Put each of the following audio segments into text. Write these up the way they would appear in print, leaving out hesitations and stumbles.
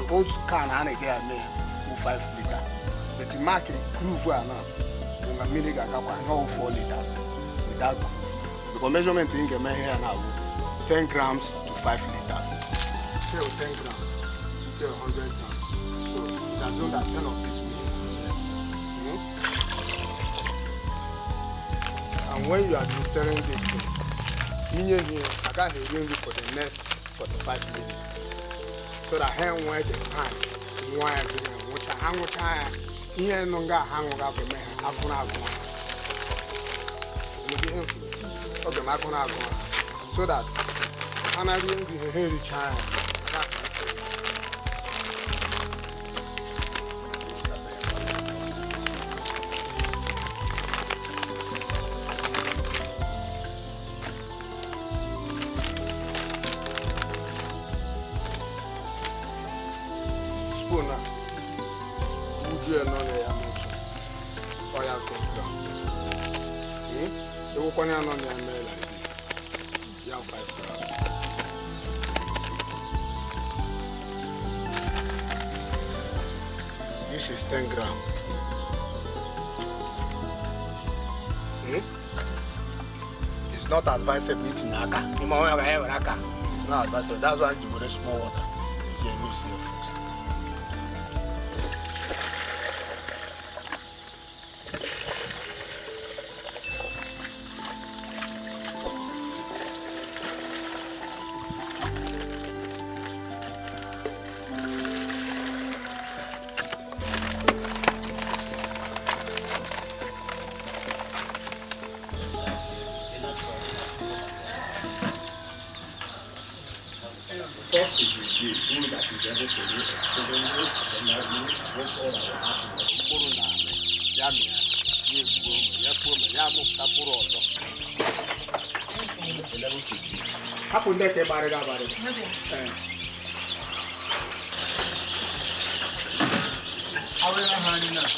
Old can and again 5 liters. But the market groove now. We are milling no 4 liters without groove. Because measurement in the here now 10 grams to 5 liters. Say 10 grams, say 100 grams. So it's as though that 10 of this will And when you are stirring this thing, in here, I got to ring it for the next 45 minutes. So that hand where the pan, wire, which I hang with time, here no got hang up the man, I can't go. Okay, I can't go. So that I'm not going to be a hairy child. Spoon, would you know they are not? Or you have 10 grams. They will come on their mail like this. You have 5 grams. This is 10 grams. It's not advisable eating aka. It's not advisable. That's why you put small water. Here, you see your first. First is the food that is able to do a secondary, and now we work all our house. Corona, Yamia, Yamu, Tapuroso. Happen that about it. How will I hand in that?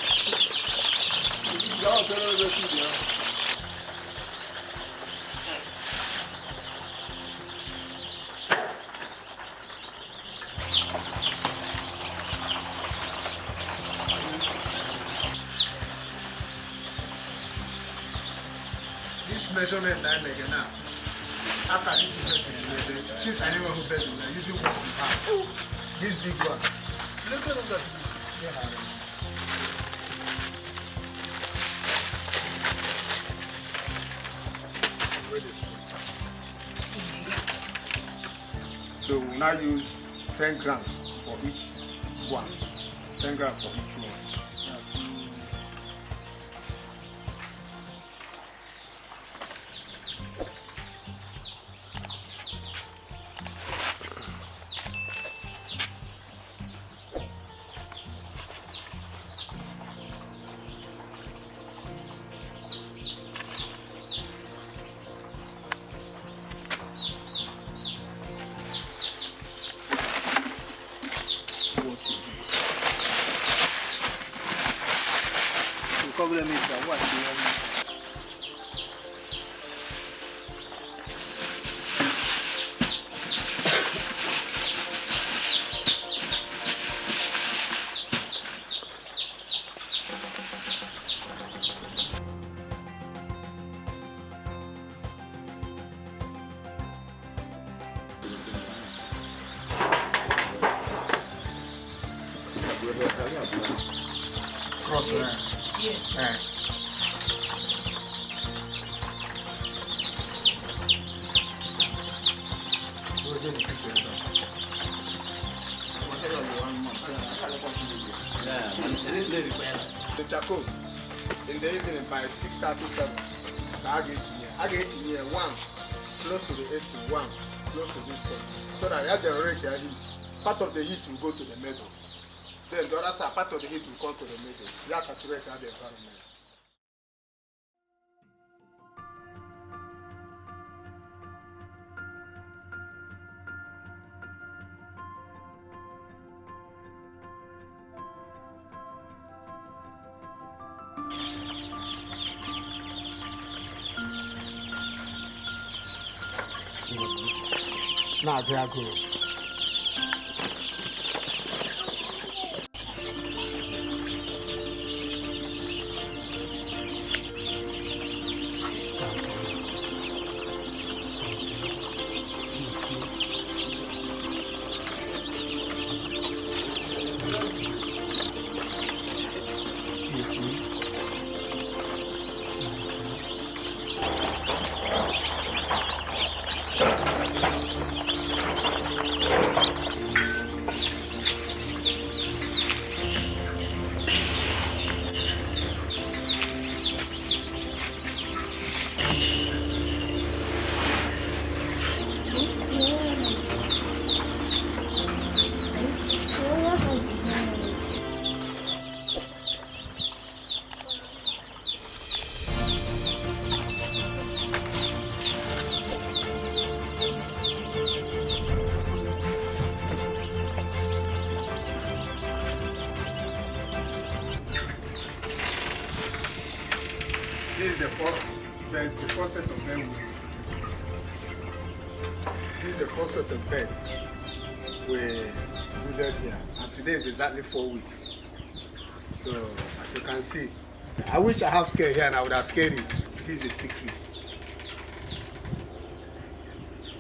This measurement I make now, after each person, since I never who best, I usually 1.5. This big one. Look at that. Yeah. So we now use 10 grams for each one. 10 grams for each one. Problem is that what cross line. Yeah. The charcoal in the evening by 6:37. I get it here one close to the S to one close to this point, so that I generate your heat. Part of the heat will go to the middle. Then the other side, part of the heat will come to the middle. You saturate the environment. Now they are good. This is the first set of bed. This is the first set of beds we brooded here, and today is exactly 4 weeks. So as you can see, I wish I have scale here and I would have scaled it. It is a secret.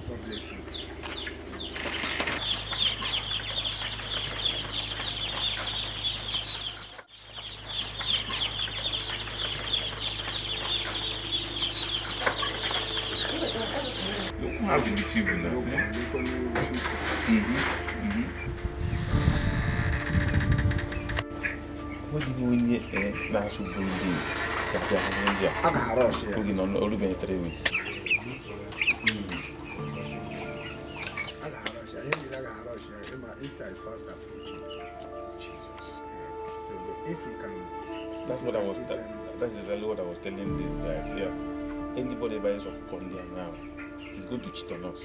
God bless you. How did you feel in that? What did you win the national brooding? I'm a rush here. Brooding on only been 3 weeks. Easter is fast approaching. Jesus. So if we can... That's what I was... That's exactly what I was telling these guys here. Anybody buys up on there now is going to cheat on us.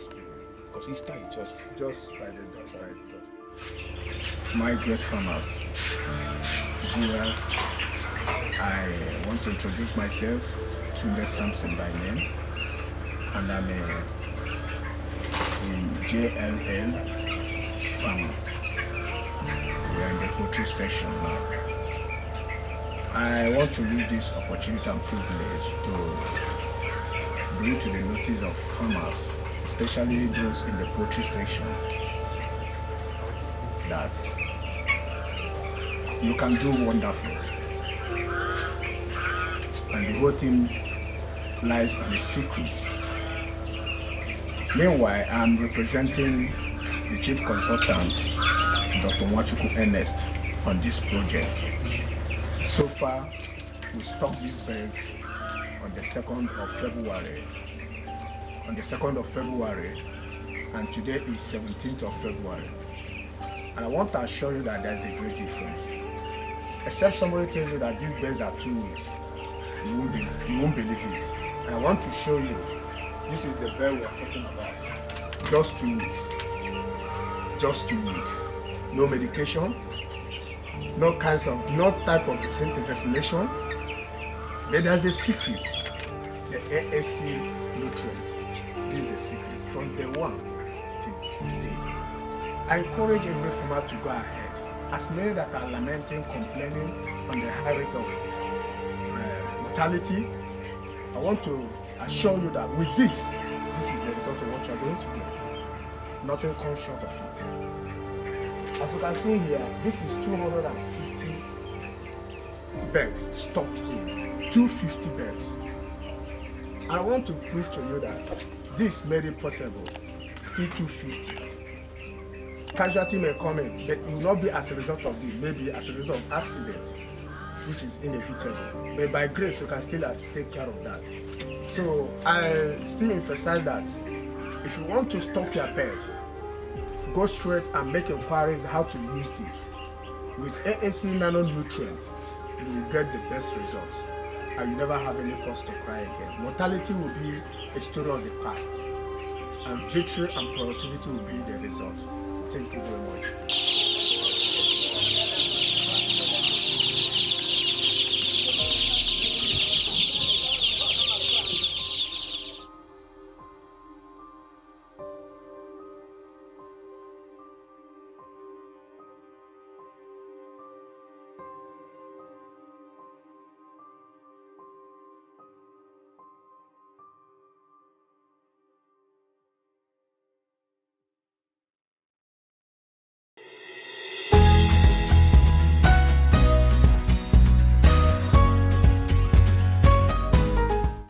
Because Easter is just by the doorstep. My great farmers, viewers, I want to introduce myself, Tunde Samson by name, and I'm a JLL farmer. We are in the poultry section now. I want to use this opportunity and privilege to bring to the notice of farmers, especially those in the poultry section, that you can do wonderful. And the whole thing lies on a secret. Meanwhile, I'm representing the chief consultant, Dr. Mwachukwu Ernest, on this project. So far, we stocked these birds on the 2nd of February. And today is 17th of February. And I want to assure you that there's a great difference. Except somebody tells you that these birds are 2 weeks, you won't believe it. And I want to show you, this is the bird we're talking about. Just 2 weeks. Just 2 weeks. No medication, no type of vaccination. Then there's a secret, the AAC nutrients. This is a secret from day one till today. I encourage every farmer to go ahead. As many that are lamenting, complaining on the high rate of mortality, I want to assure you that with this is the result of what you're going to get. Nothing comes short of it. As you can see here, this is 250 bags stocked in. 250 bags. And I want to prove to you that this made it possible. Still 250. Casualty may come in, but it will not be as a result of this, maybe as a result of accident, which is inevitable. But by grace, you can still take care of that. So I still emphasize that if you want to stock your pet, go straight and make inquiries how to use this. With AAC Nano nutrients, you will get the best results, and you never have any cause to cry again. Mortality will be a story of the past, and victory and productivity will be the result. Thank you very much.